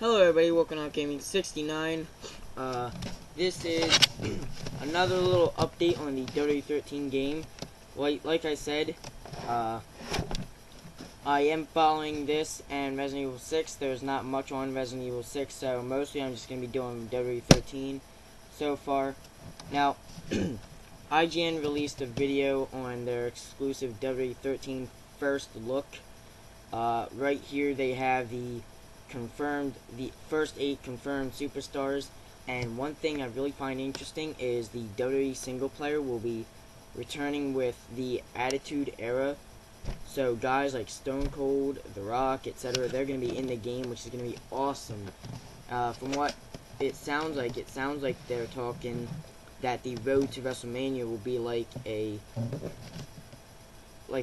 Hello everybody, welcome to Gaming 69. This is another little update on the WWE 13 game. Like I said, I am following this and Resident Evil 6. There's not much on Resident Evil 6, so mostly I'm just going to be doing WWE 13 so far. Now, IGN released a video on their exclusive WWE 13 first look. Right here they have the first 8 confirmed superstars, and one thing I really find interesting is the WWE single player will be returning with the Attitude Era. So guys like Stone Cold, The Rock, etc., they're going to be in the game, which is going to be awesome. From what it sounds like they're talking that the road to WrestleMania will be like a I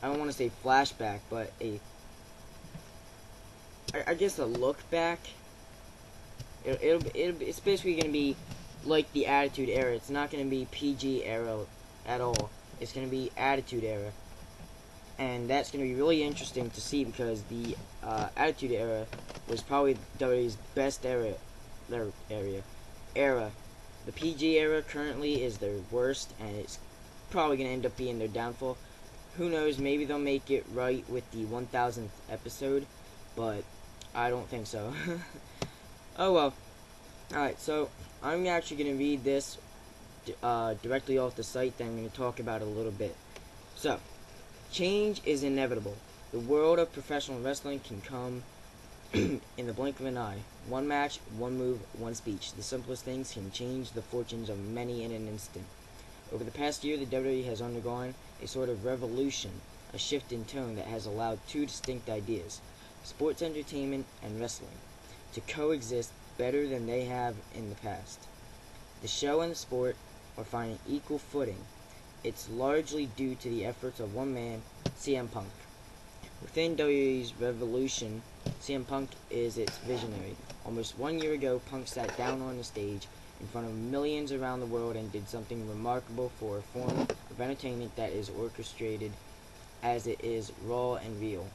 don't want to say flashback, but I guess a look back. It's basically going to be like the Attitude Era. It's not going to be PG Era at all. It's going to be Attitude Era. And that's going to be really interesting to see because the Attitude Era was probably WWE's best era. The PG Era currently is their worst, and it's probably going to end up being their downfall. Who knows, maybe they'll make it right with the 1000th episode, but I don't think so. Oh well. Alright, so I'm actually going to read this directly off the site, then I'm going to talk about it a little bit. So, change is inevitable. The world of professional wrestling can come in the blink of an eye. One match, one move, one speech. The simplest things can change the fortunes of many in an instant. Over the past year, the WWE has undergone a sort of revolution, a shift in tone that has allowed two distinct ideas, sports entertainment and wrestling, to coexist better than they have in the past. The show and the sport are finding equal footing. It's largely due to the efforts of one man, CM Punk. Within WWE's revolution, CM Punk is its visionary. Almost 1 year ago, Punk sat down on the stage in front of millions around the world and did something remarkable for a form of entertainment that is orchestrated as it is raw and real.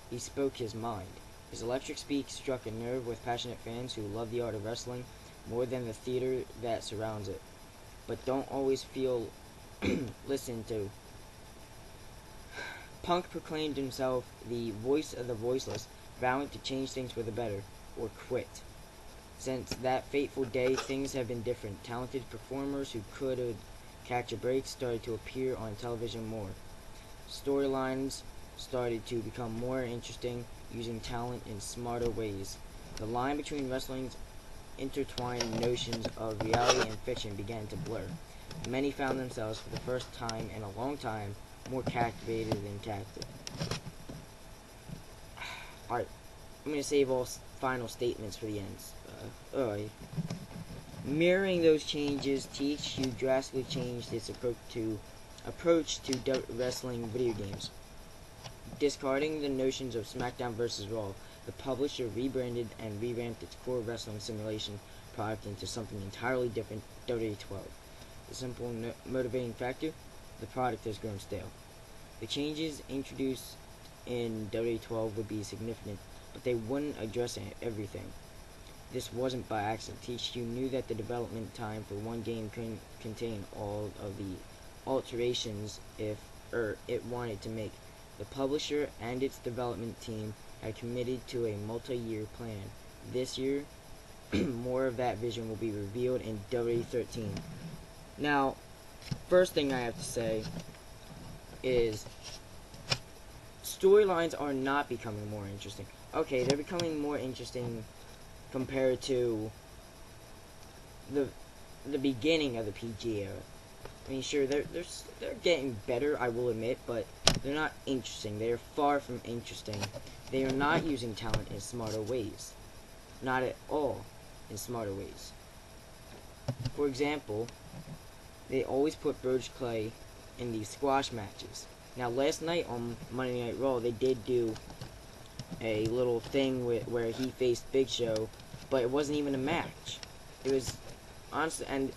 He spoke his mind. His electric speech struck a nerve with passionate fans who love the art of wrestling more than the theater that surrounds it, but don't always feel listened to. Punk proclaimed himself the voice of the voiceless, vowing to change things for the better, or quit. Since that fateful day, things have been different. Talented performers who could catch a break started to appear on television more. Storylines started to become more interesting, using talent in smarter ways. The line between wrestling's intertwined notions of reality and fiction began to blur. Many found themselves, for the first time in a long time, more captivated than captive. Alright, I'm going to save all final statements for the ends. Mirroring those changes, THQ drastically changed its approach to wrestling video games. Discarding the notions of SmackDown vs. Raw, the publisher rebranded and revamped its core wrestling simulation product into something entirely different, WWE 12. The simple motivating factor, the product has grown stale. The changes introduced in WWE 12 would be significant, but they wouldn't address everything. This wasn't by accident. THQ knew that the development time for one game couldn't contain all of the alterations it wanted to make. The publisher and its development team had committed to a multi-year plan. This year, more of that vision will be revealed in WWE 13. Now, first thing I have to say is storylines are not becoming more interesting. Okay, they're becoming more interesting compared to the beginning of the PG era. I mean, sure, they're getting better, I will admit, but they're not interesting. They are far from interesting. They are not using talent in smarter ways. Not at all in smarter ways. For example, they always put Burge Clay in these squash matches. Now, last night on Monday Night Raw, they did do a little thing where he faced Big Show, but it wasn't even a match. It was, honestly, and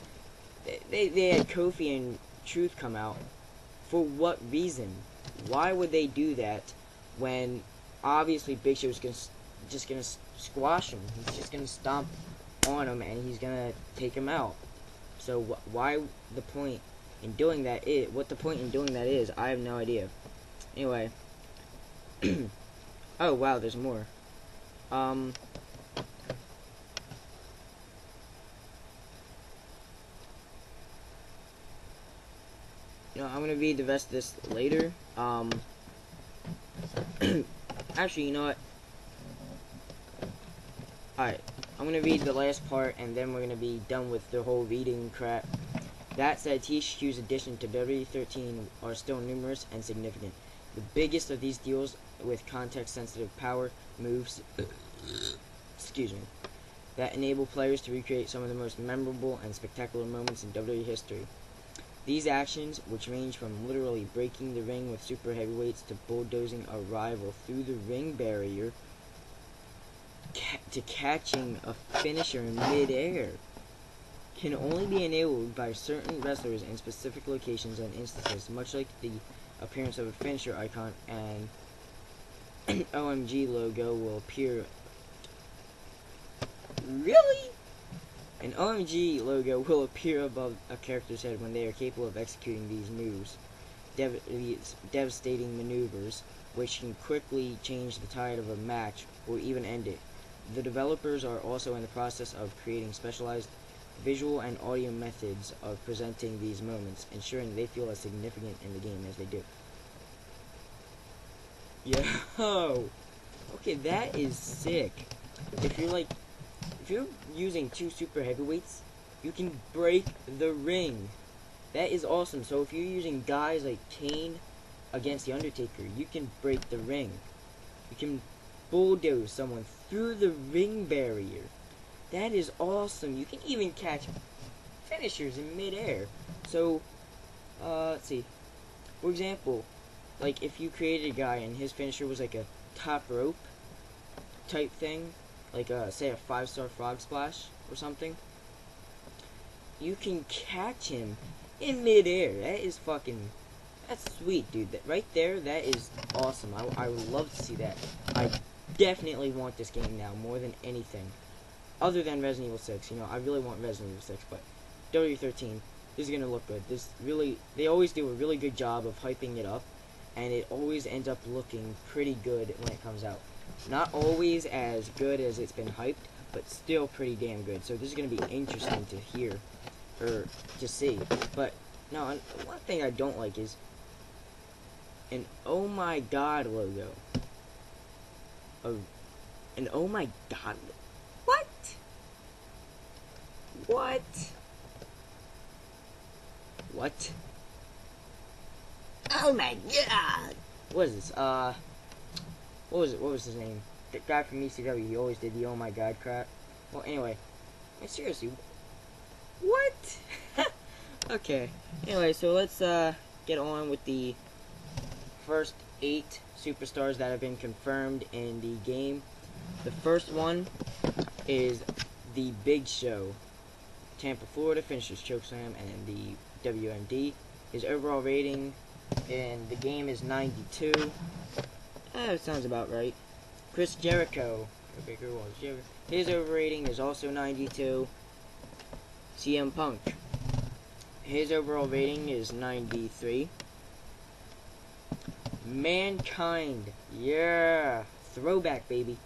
they had Kofi and Truth come out. For what reason? Why would they do that when obviously Big Show is going to just gonna squash him. He's just gonna stomp on him, and he's gonna take him out. So why the point in doing that is? What the point in doing that is? I have no idea. Anyway. Oh wow, there's more. You know, I'm gonna read the rest of this later. Actually, you know what? Alright, I'm gonna read the last part, and then we're gonna be done with the whole reading crap. That said, THQ's addition to WWE13 are still numerous and significant. The biggest of these deals with context-sensitive power moves, excuse me, that enable players to recreate some of the most memorable and spectacular moments in WWE history. These actions, which range from literally breaking the ring with super heavyweights to bulldozing a rival through the ring barrier to catching a finisher in midair, can only be enabled by certain wrestlers in specific locations and instances, much like the appearance of a finisher icon and an OMG logo will appear. Really? An OMG logo will appear above a character's head when they are capable of executing these moves, these devastating maneuvers, which can quickly change the tide of a match or even end it. The developers are also in the process of creating specialized visual and audio methods of presenting these moments, ensuring they feel as significant in the game as they do. Yo! Okay, that is sick. If you're using two super heavyweights, you can break the ring. That is awesome. So if you're using guys like Kane against the Undertaker, you can break the ring. You can bulldoze someone through the ring barrier. That is awesome. You can even catch finishers in midair. So, let's see. For example, like if you created a guy and his finisher was like a top rope type thing, like say a 5-star frog splash or something, you can catch him in midair. That is that's sweet, dude. That right there, that is awesome. I would love to see that. I definitely want this game now more than anything, other than Resident Evil 6. You know, I really want Resident Evil 6, but WWE13, this is gonna look good. They always do a really good job of hyping it up, and it always ends up looking pretty good when it comes out. Not always as good as it's been hyped, but still pretty damn good. So this is going to be interesting to hear, or to see. But, no, one thing I don't like is an oh my god logo. An oh my god. What? What? What? Oh my god! What is this? What was his name? The guy from ECW, he always did the oh my god crap. Well, anyway. Seriously. What? Okay. Anyway, so let's, get on with the first 8 superstars that have been confirmed in the game. The first one is the Big Show. Tampa, Florida, finishes chokeslam and the WMD. His overall rating in the game is 92. That sounds about right. Chris Jericho. His overrating is also 92. CM Punk. His overall rating is 93. Mankind. Yeah. Throwback, baby.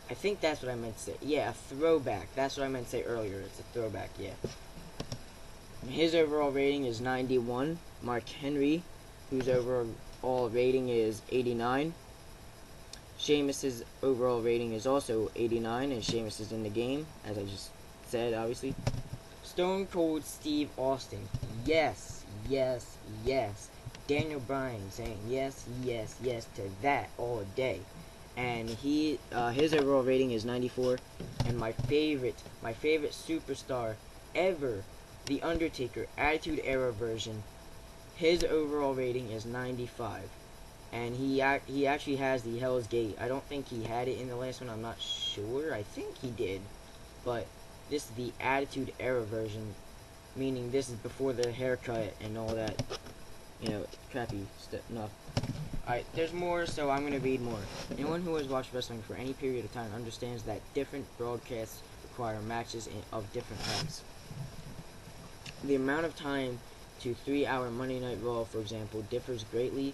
I think that's what I meant to say. Yeah, a throwback. That's what I meant to say earlier. It's a throwback, yeah. His overall rating is 91. Mark Henry, whose overall rating is 89. Sheamus's overall rating is also 89, and Sheamus is in the game, as I just said, obviously. Stone Cold Steve Austin. Yes, yes, yes. Daniel Bryan saying yes, yes, yes to that all day. And his overall rating is 94. And my favorite superstar ever, The Undertaker, Attitude Era version, his overall rating is 95. And he actually has the Hell's Gate. I don't think he had it in the last one. I'm not sure. I think he did. But this is the Attitude Era version, meaning this is before the haircut and all that, you know, crappy stuff. No. Alright, there's more, so I'm going to read more. Anyone who has watched wrestling for any period of time understands that different broadcasts require matches of different lengths. The amount of time to 3-hour Monday Night Raw, for example, differs greatly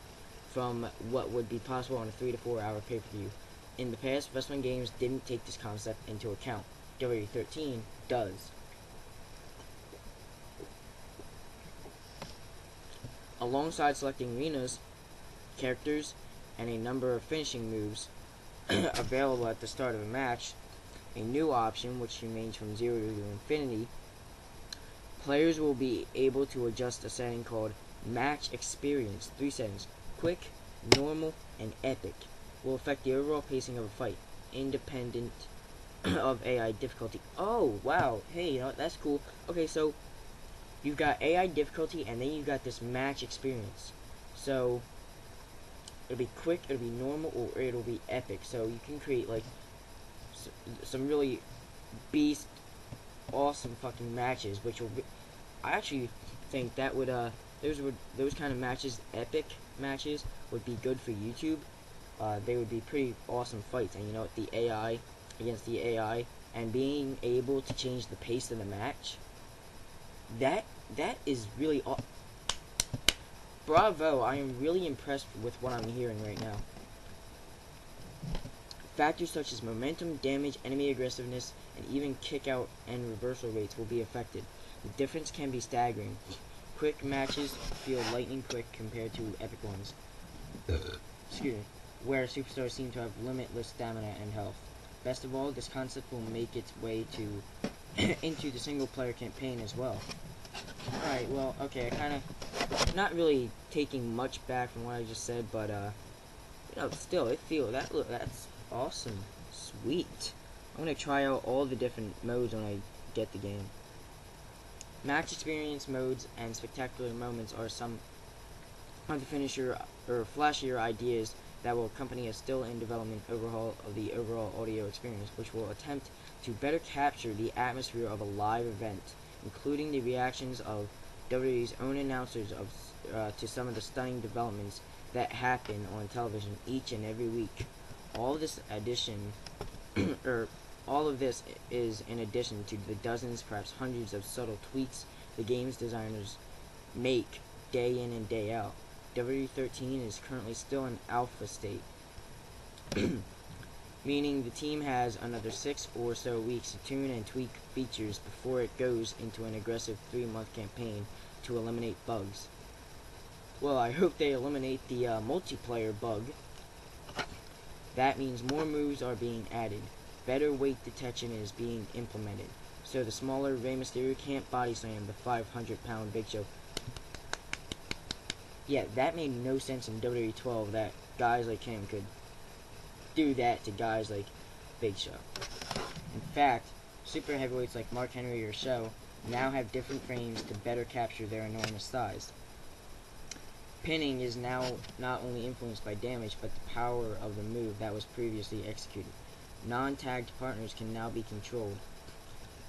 from what would be possible on a 3 to 4 hour pay-per-view. In the past, wrestling games didn't take this concept into account. WWE 13 does. Alongside selecting arenas, characters, and a number of finishing moves available at the start of a match, a new option which remains from 0 to infinity, players will be able to adjust a setting called Match Experience. 3 settings: quick, normal, and epic. Will affect the overall pacing of a fight, independent of AI difficulty. Oh, wow. Hey, you know what? That's cool. Okay, so you've got AI difficulty, and then you've got this match experience. So it'll be quick, it'll be normal, or it'll be epic. So you can create like some really beast, awesome fucking matches, which will be, I actually think that would those kind of matches, epic matches, would be good for YouTube. They would be pretty awesome fights, and you know what, the AI against the AI, and being able to change the pace of the match, that is really bravo. I am really impressed with what I'm hearing right now. Factors such as momentum, damage, enemy aggressiveness, and even kick out and reversal rates will be affected. The difference can be staggering. Quick matches feel lightning quick compared to epic ones. Excuse me. Where superstars seem to have limitless stamina and health. Best of all, this concept will make its way to into the single player campaign as well. Alright, well, okay, I kinda not really taking much back from what I just said, but you know, still that's awesome. Sweet. I'm gonna try out all the different modes when I get the game. Match experience modes and spectacular moments are some of the finisher or flashier ideas that will accompany a still in development overhaul of the overall audio experience, which will attempt to better capture the atmosphere of a live event, including the reactions of WWE's own announcers to some of the stunning developments that happen on television each and every week. All of this is in addition to the dozens, perhaps hundreds of subtle tweaks the game's designers make day in and day out. WWE 13 is currently still in alpha state, meaning the team has another 6 or so weeks to tune and tweak features before it goes into an aggressive 3-month campaign to eliminate bugs. Well, I hope they eliminate the multiplayer bug. That means more moves are being added. Better weight detection is being implemented, so the smaller Rey Mysterio can't body slam the 500-pound Big Show. Yeah, that made no sense in WWE 12 that guys like him could do that to guys like Big Show. In fact, super heavyweights like Mark Henry or Show now have different frames to better capture their enormous size. Pinning is now not only influenced by damage, but the power of the move that was previously executed. Non-tagged partners can now be controlled.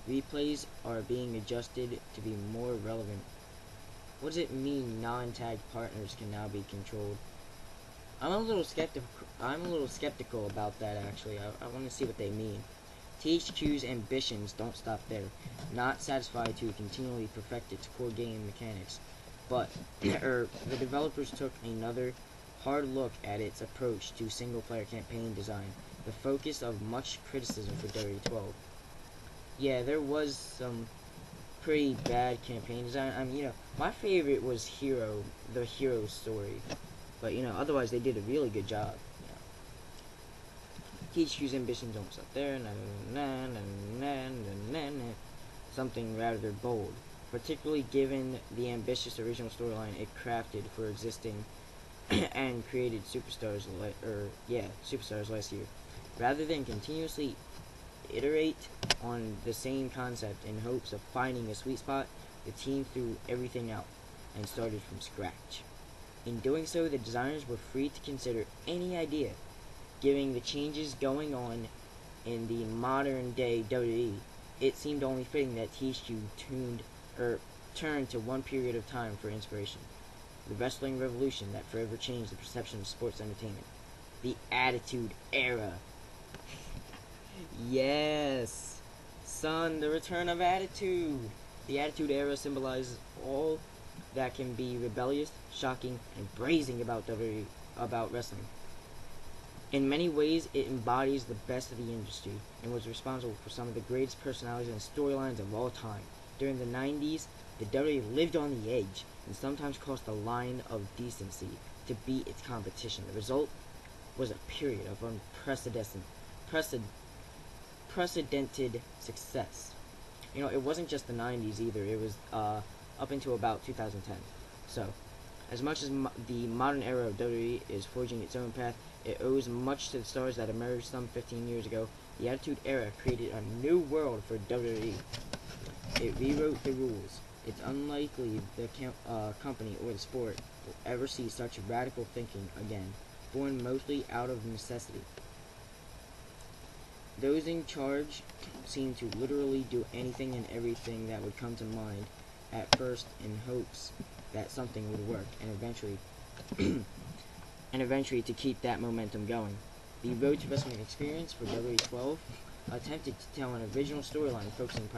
Replays are being adjusted to be more relevant. What does it mean, non-tagged partners can now be controlled? I'm a little skeptical about that, actually. I want to see what they mean. THQ's ambitions don't stop there. Not satisfied to continually perfect its core game mechanics, but the developers took another hard look at its approach to single-player campaign design, the focus of much criticism for WWE 12. Yeah, there was some pretty bad campaign design. I mean, you know, my favorite was the hero story, but you know, otherwise they did a really good job. You know. THQ's ambitions don't stop there. Something rather bold, particularly given the ambitious original storyline it crafted for existing and created superstars last year. Rather than continuously iterate on the same concept in hopes of finding a sweet spot, the team threw everything out and started from scratch. In doing so, the designers were free to consider any idea. Given the changes going on in the modern day WWE, it seemed only fitting that THQ turned to one period of time for inspiration. the wrestling revolution that forever changed the perception of sports entertainment. The Attitude Era. Yes! Son, the return of Attitude! The Attitude Era symbolizes all that can be rebellious, shocking, and brazen about wrestling. In many ways, it embodies the best of the industry and was responsible for some of the greatest personalities and storylines of all time. During the 90s, the WWE lived on the edge and sometimes crossed the line of decency to beat its competition. The result was a period of unprecedented success. You know, it wasn't just the 90s either. It was up until about 2010. So, as much as the modern era of WWE is forging its own path, it owes much to the stars that emerged some 15 years ago. The Attitude Era created a new world for WWE. It rewrote the rules. It's unlikely the company or the sport will ever see such radical thinking again, born mostly out of necessity. Those in charge seemed to literally do anything and everything that would come to mind at first in hopes that something would work, and eventually to keep that momentum going. The Road to Wrestling experience for WWE 12 attempted to tell an original storyline focusing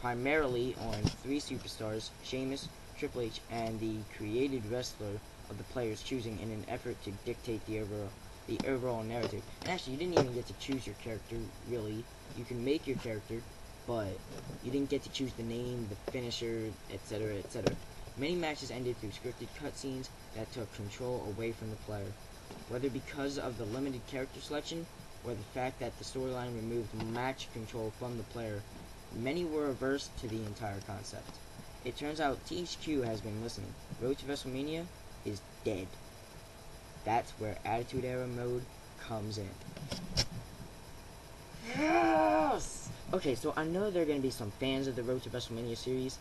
primarily on three superstars, Sheamus, Triple H, and the created wrestler of the players choosing in an effort to dictate the overall narrative. And actually, you didn't even get to choose your character, really. You can make your character, but you didn't get to choose the name, the finisher, etc., etc. Many matches ended through scripted cutscenes that took control away from the player, whether because of the limited character selection or the fact that the storyline removed match control from the player. Many were averse to the entire concept. It turns out THQ has been listening. Road to WrestleMania is dead. That's where Attitude Era mode comes in. Yes! Okay, so I know there are going to be some fans of the Road to WrestleMania series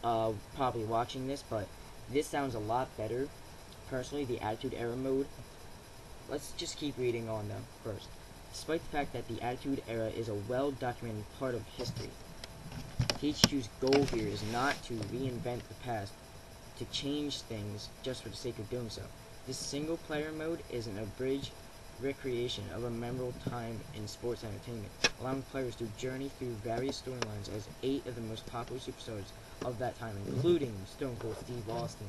probably watching this, but this sounds a lot better. Personally, the Attitude Era mode. Let's just keep reading on them first. Despite the fact that the Attitude Era is a well-documented part of history, THQ's goal here is not to reinvent the past, to change things just for the sake of doing so. This single-player mode is an abridged recreation of a memorable time in sports entertainment, allowing players to journey through various storylines as 8 of the most popular superstars of that time, including Stone Cold Steve Austin.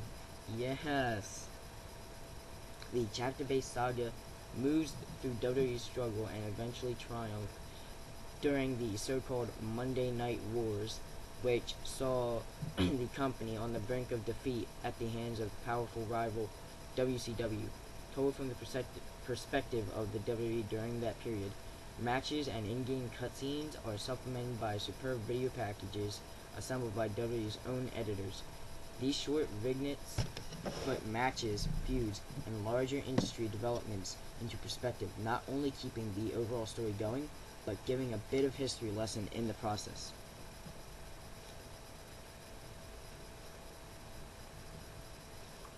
Yes! The chapter-based saga moves through WWE's struggle and eventually triumph during the so-called Monday Night Wars, which saw the company on the brink of defeat at the hands of powerful rival WCW. Told from the perspective of the WWE during that period, matches and in-game cutscenes are supplemented by superb video packages assembled by WWE's own editors. These short vignettes put matches, feuds, and larger industry developments into perspective, not only keeping the overall story going, but giving a bit of history lesson in the process.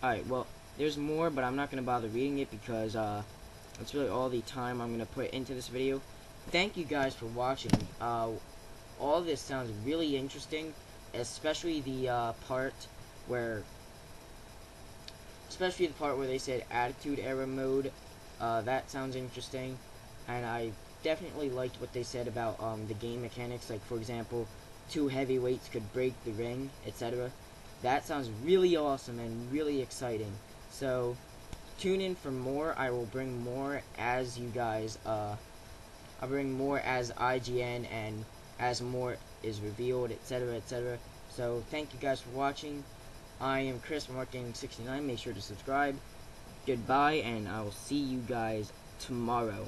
Alright, well, there's more, but I'm not going to bother reading it because that's really all the time I'm going to put into this video. Thank you guys for watching. All this sounds really interesting, especially the part where they said Attitude Era mode. That sounds interesting, and I definitely liked what they said about the game mechanics, like for example, 2 heavyweights could break the ring, etc. That sounds really awesome and really exciting. So tune in for more. I will bring more as you guys I'll bring more as IGN and as more is revealed, etc., etc. So thank you guys for watching. I am Chris from ArtGaming69. Make sure to subscribe. Goodbye, and I will see you guys tomorrow.